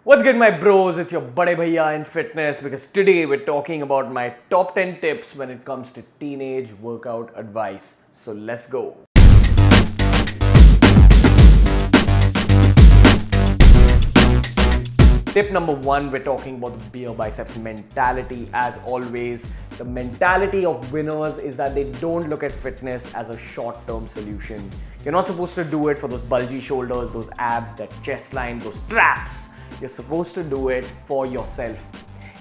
What's good, my bros? It's your Bade Bhaiya in fitness because today we're talking about my top 10 tips when it comes to teenage workout advice. So let's go. Tip number one, we're talking about the beer biceps mentality. As always, the mentality of winners is that they don't look at fitness as a short-term solution. You're not supposed to do it for those bulgy shoulders, those abs, that chest line, those traps. You're supposed to do it for yourself.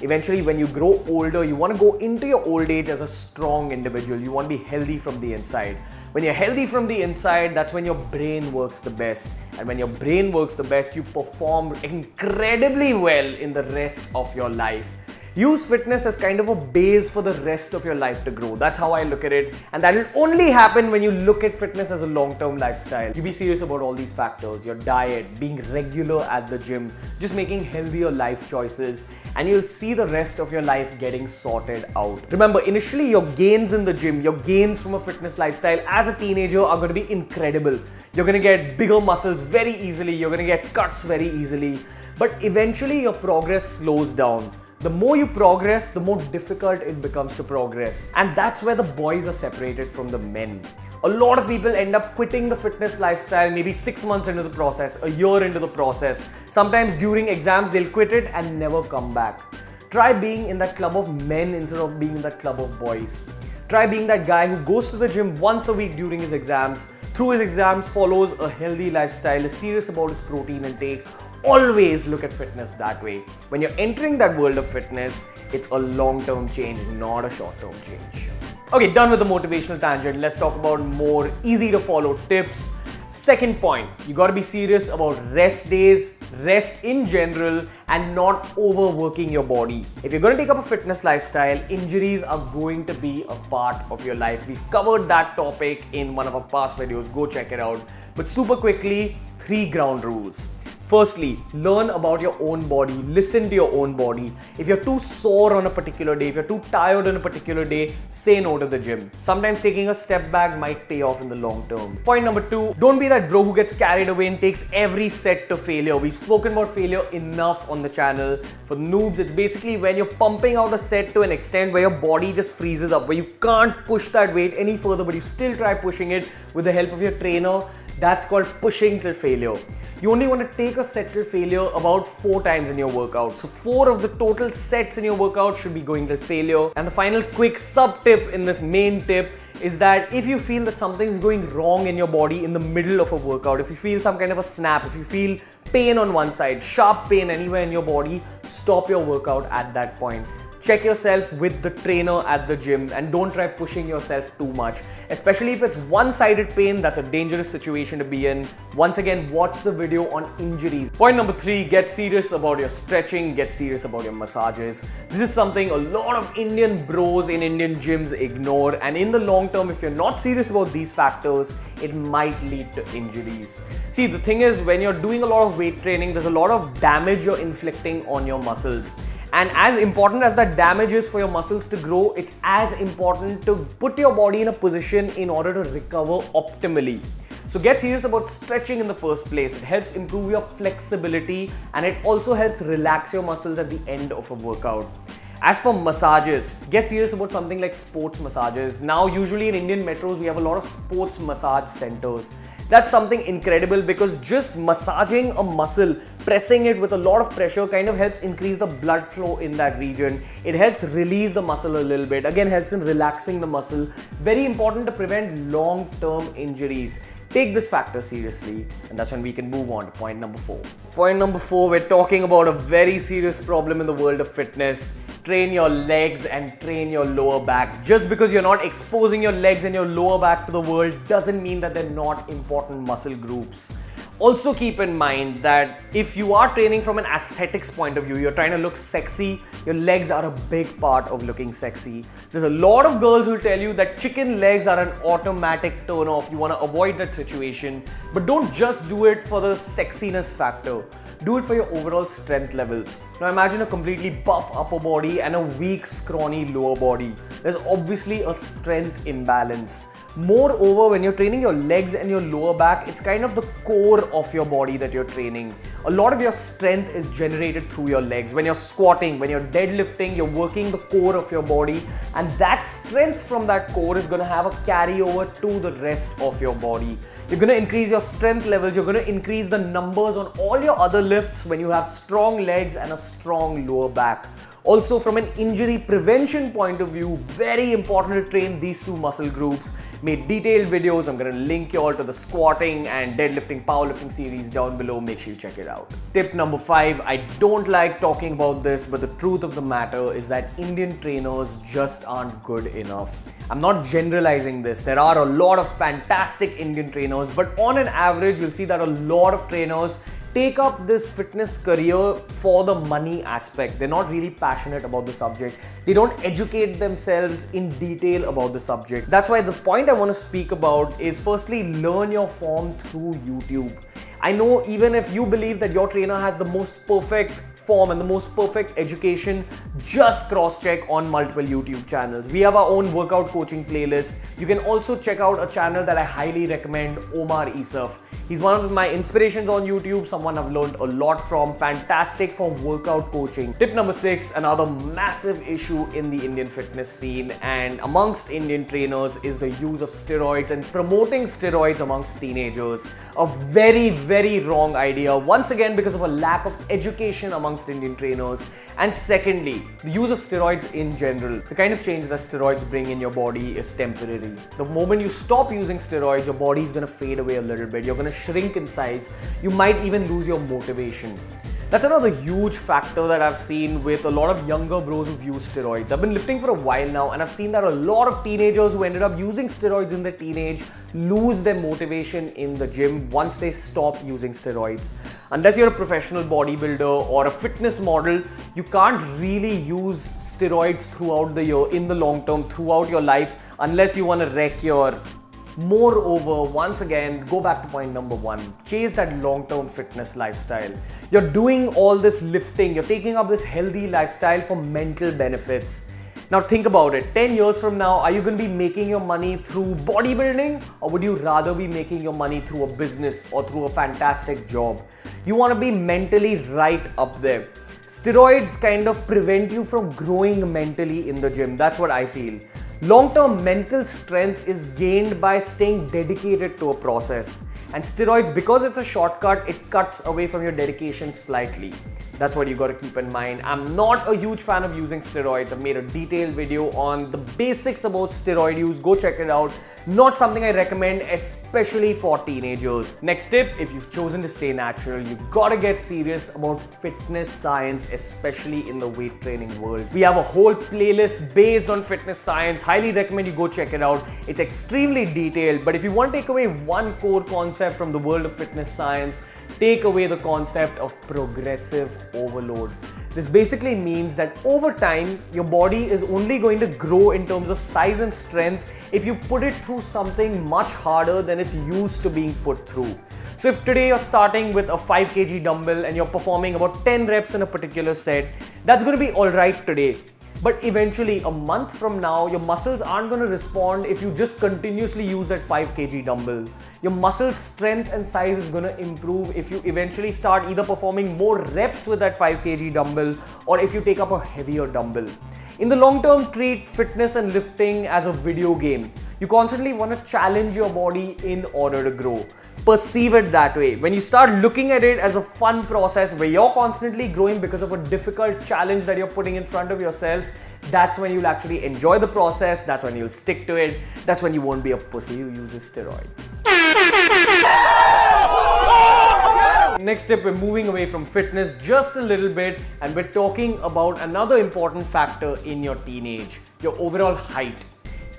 Eventually, when you grow older, you want to go into your old age as a strong individual. You want to be healthy from the inside. When you're healthy from the inside, that's when your brain works the best. And when your brain works the best, you perform incredibly well in the rest of your life. Use fitness as kind of a base for the rest of your life to grow. That's how I look at it. And that will only happen when you look at fitness as a long-term lifestyle. You be serious about all these factors, your diet, being regular at the gym, just making healthier life choices, and you'll see the rest of your life getting sorted out. Remember, initially your gains in the gym, your gains from a fitness lifestyle as a teenager are going to be incredible. You're going to get bigger muscles very easily. You're going to get cuts very easily. But eventually your progress slows down. The more you progress, the more difficult it becomes to progress. And that's where the boys are separated from the men. A lot of people end up quitting the fitness lifestyle maybe 6 months into the process, a year into the process. Sometimes during exams, they'll quit it and never come back. Try being in that club of men instead of being in that club of boys. Try being that guy who goes to the gym once a week during his exams, through his exams follows a healthy lifestyle, is serious about his protein intake. Always look at fitness that way. When you're entering that world of fitness, it's a long-term change, not a short-term change. Okay, done with the motivational tangent. Let's talk about more easy to follow tips. Second point, you gotta be serious about rest days, rest in general, and not overworking your body. If you're gonna take up a fitness lifestyle, injuries are going to be a part of your life. We've covered that topic in one of our past videos, go check it out. But super quickly, 3 ground rules. Firstly, learn about your own body, listen to your own body. If you're too sore on a particular day, if you're too tired on a particular day, say no to the gym. Sometimes taking a step back might pay off in the long term. Point number 2, don't be that bro who gets carried away and takes every set to failure. We've spoken about failure enough on the channel. For noobs, it's basically when you're pumping out a set to an extent where your body just freezes up, where you can't push that weight any further, but you still try pushing it with the help of your trainer. That's called pushing till failure. You only want to take a set till failure about 4 times in your workout. So 4 of the total sets in your workout should be going till failure. And the final quick sub tip in this main tip is that if you feel that something's going wrong in your body in the middle of a workout, if you feel some kind of a snap, if you feel pain on one side, sharp pain anywhere in your body, stop your workout at that point. Check yourself with the trainer at the gym and don't try pushing yourself too much. Especially if it's one-sided pain, that's a dangerous situation to be in. Once again, watch the video on injuries. Point number 3, get serious about your stretching, get serious about your massages. This is something a lot of Indian bros in Indian gyms ignore, and in the long term, if you're not serious about these factors, it might lead to injuries. See, the thing is, when you're doing a lot of weight training, there's a lot of damage you're inflicting on your muscles. And as important as that damage is for your muscles to grow, it's as important to put your body in a position in order to recover optimally. So get serious about stretching in the first place. It helps improve your flexibility and it also helps relax your muscles at the end of a workout. As for massages, get serious about something like sports massages. Now, usually in Indian metros, we have a lot of sports massage centers. That's something incredible because just massaging a muscle, pressing it with a lot of pressure kind of helps increase the blood flow in that region. It helps release the muscle a little bit. Again, helps in relaxing the muscle. Very important to prevent long-term injuries. Take this factor seriously, and that's when we can move on to point number 4. Point number 4, we're talking about a very serious problem in the world of fitness. Train your legs and train your lower back. Just because you're not exposing your legs and your lower back to the world doesn't mean that they're not important muscle groups. Also keep in mind that if you are training from an aesthetics point of view, you're trying to look sexy, your legs are a big part of looking sexy. There's a lot of girls who tell you that chicken legs are an automatic turn off. You want to avoid that situation, but don't just do it for the sexiness factor. Do it for your overall strength levels. Now imagine a completely buff upper body and a weak, scrawny lower body. There's obviously a strength imbalance. Moreover, when you're training your legs and your lower back, it's kind of the core of your body that you're training. A lot of your strength is generated through your legs. When you're squatting, when you're deadlifting, you're working the core of your body, and that strength from that core is going to have a carryover to the rest of your body. You're going to increase your strength levels, you're going to increase the numbers on all your other lifts when you have strong legs and a strong lower back. Also, from an injury prevention point of view, very important to train these two muscle groups. Made detailed videos. I'm going to link you all to the squatting and deadlifting, powerlifting series down below. Make sure you check it out. Tip number 5. I don't like talking about this, but the truth of the matter is that Indian trainers just aren't good enough. I'm not generalizing this. There are a lot of fantastic Indian trainers, but on an average, you'll see that a lot of trainers take up this fitness career for the money aspect. They're not really passionate about the subject. They don't educate themselves in detail about the subject. That's why the point I want to speak about is firstly, learn your form through YouTube. I know even if you believe that your trainer has the most perfect form and the most perfect education, just cross-check on multiple YouTube channels. We have our own workout coaching playlist. You can also check out a channel that I highly recommend, iifym. He's one of my inspirations on YouTube, someone I've learned a lot from, fantastic for workout coaching. Tip number 6, another massive issue in the Indian fitness scene and amongst Indian trainers is the use of steroids and promoting steroids amongst teenagers. A very, very wrong idea, once again because of a lack of education amongst Indian trainers. And secondly, the use of steroids in general. The kind of change that steroids bring in your body is temporary. The moment you stop using steroids, your body is going to fade away a little bit. You're going to shrink in size. You might even lose your motivation. That's another huge factor that I've seen with a lot of younger bros who've used steroids. I've been lifting for a while now and I've seen that a lot of teenagers who ended up using steroids in their teenage lose their motivation in the gym once they stop using steroids. Unless you're a professional bodybuilder or a fitness model, you can't really use steroids throughout the year, in the long term, throughout your life, unless you want to wreck your. Moreover, once again, go back to point number 1. Chase that long-term fitness lifestyle. You're doing all this lifting, you're taking up this healthy lifestyle for mental benefits. Now think about it, 10 years from now, are you going to be making your money through bodybuilding or would you rather be making your money through a business or through a fantastic job? You want to be mentally right up there. Steroids kind of prevent you from growing mentally in the gym. That's what I feel. Long-term mental strength is gained by staying dedicated to a process. And steroids, because it's a shortcut, it cuts away from your dedication slightly. That's what you got to keep in mind. I'm not a huge fan of using steroids. I've made a detailed video on the basics about steroid use. Go check it out. Not something I recommend, especially for teenagers. Next tip, if you've chosen to stay natural, you gotta get serious about fitness science, especially in the weight training world. We have a whole playlist based on fitness science. Highly recommend you go check it out. It's extremely detailed, but if you want to take away one core concept from the world of fitness science, take away the concept of progressive overload. This basically means that over time, your body is only going to grow in terms of size and strength if you put it through something much harder than it's used to being put through. So if today you're starting with a 5 kg dumbbell and you're performing about 10 reps in a particular set, that's going to be alright today. But eventually, a month from now, your muscles aren't going to respond if you just continuously use that 5 kg dumbbell. Your muscle strength and size is going to improve if you eventually start either performing more reps with that 5 kg dumbbell or if you take up a heavier dumbbell. In the long term, treat fitness and lifting as a video game. You constantly want to challenge your body in order to grow. Perceive it that way. When you start looking at it as a fun process where you're constantly growing because of a difficult challenge that you're putting in front of yourself, that's when you'll actually enjoy the process, that's when you'll stick to it, that's when you won't be a pussy who uses steroids. Next tip, we're moving away from fitness just a little bit and we're talking about another important factor in your teenage, your overall height.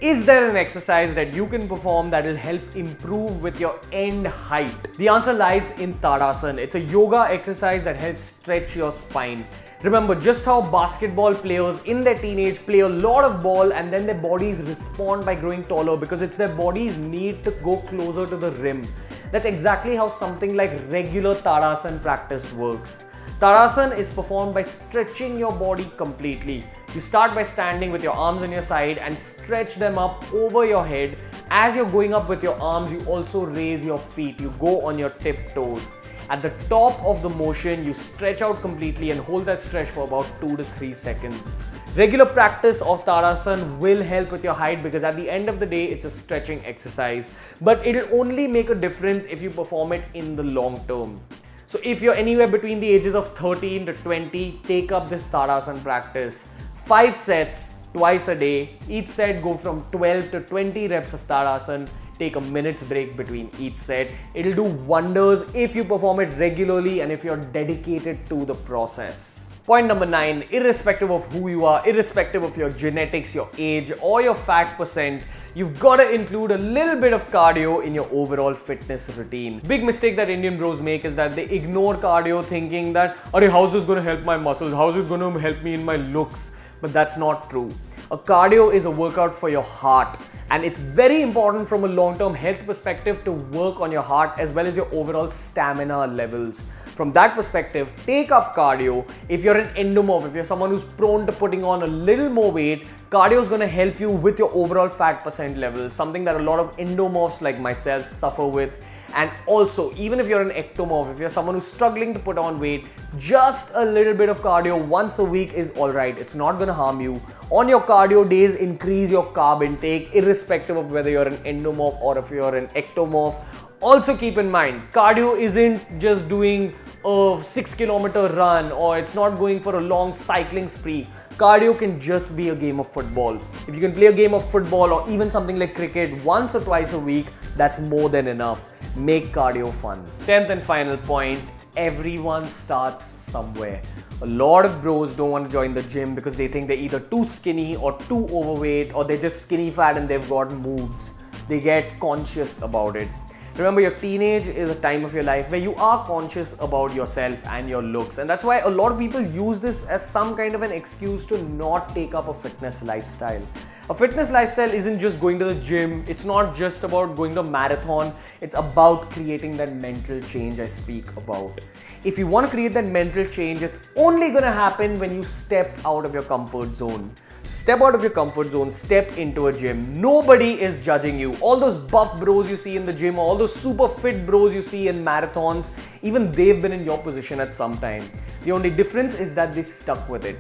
Is there an exercise that you can perform that will help improve with your end height? The answer lies in Tadasana. It's a yoga exercise that helps stretch your spine. Remember just how basketball players in their teenage play a lot of ball and then their bodies respond by growing taller because it's their body's need to go closer to the rim. That's exactly how something like regular Tadasana practice works. Tadasana is performed by stretching your body completely. You start by standing with your arms on your side and stretch them up over your head As you're going up with your arms, you also raise your feet. You go on your tiptoes. At the top of the motion, you stretch out completely and hold that stretch for about 2 to 3 seconds. Regular practice of Tadasana will help with your height because at the end of the day, it's a stretching exercise. But it'll only make a difference if you perform it in the long term. So if you're anywhere between the ages of 13 to 20, take up this Tadasana practice. 5 sets, twice a day. Each set go from 12 to 20 reps of Tadasana. Take a minute's break between each set. It'll do wonders if you perform it regularly and if you're dedicated to the process. Point number 9, irrespective of who you are, irrespective of your genetics, your age, or your fat percent, you've got to include a little bit of cardio in your overall fitness routine. Big mistake that Indian bros make is that they ignore cardio thinking that, how's this going to help my muscles? How's it going to help me in my looks? But that's not true. A cardio is a workout for your heart. And it's very important from a long-term health perspective to work on your heart as well as your overall stamina levels. From that perspective, take up cardio. If you're an endomorph, if you're someone who's prone to putting on a little more weight, cardio is going to help you with your overall fat percent levels, something that a lot of endomorphs like myself suffer with. And also, even if you're an ectomorph, if you're someone who's struggling to put on weight, just a little bit of cardio once a week is alright. It's not going to harm you. On your cardio days, increase your carb intake, irrespective of whether you're an endomorph or if you're an ectomorph. Also keep in mind, cardio isn't just doing a 6-kilometer run or it's not going for a long cycling spree. Cardio can just be a game of football. If you can play a game of football or even something like cricket once or twice a week, that's more than enough. Make cardio fun. 10th and final point, everyone starts somewhere. A lot of bros don't want to join the gym because they think they're either too skinny or too overweight or they're just skinny fat and they've got moves. They get conscious about it. Remember, your teenage is a time of your life where you are conscious about yourself and your looks, and that's why a lot of people use this as some kind of an excuse to not take up a fitness lifestyle. A fitness lifestyle isn't just going to the gym, it's not just about going to a marathon, it's about creating that mental change I speak about. If you want to create that mental change, it's only going to happen when you step out of your comfort zone. Step out of your comfort zone, step into a gym. Nobody is judging you. All those buff bros you see in the gym, all those super fit bros you see in marathons, even they've been in your position at some time. The only difference is that they stuck with it.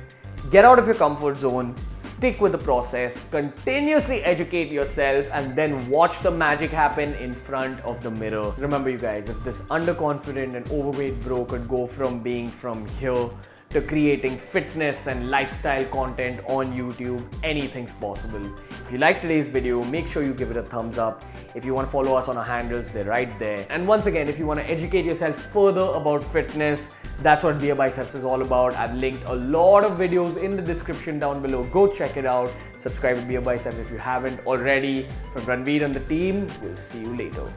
Get out of your comfort zone, stick with the process, continuously educate yourself, and then watch the magic happen in front of the mirror. Remember you guys, if this underconfident and overweight bro could go from being from here to creating fitness and lifestyle content on YouTube, anything's possible. If you liked today's video, make sure you give it a thumbs up. If you want to follow us on our handles, they're right there. And once again, if you want to educate yourself further about fitness, that's what BeerBiceps is all about. I've linked a lot of videos in the description down below. Go check it out. Subscribe to BeerBiceps if you haven't already. From Ranveer and the team, we'll see you later.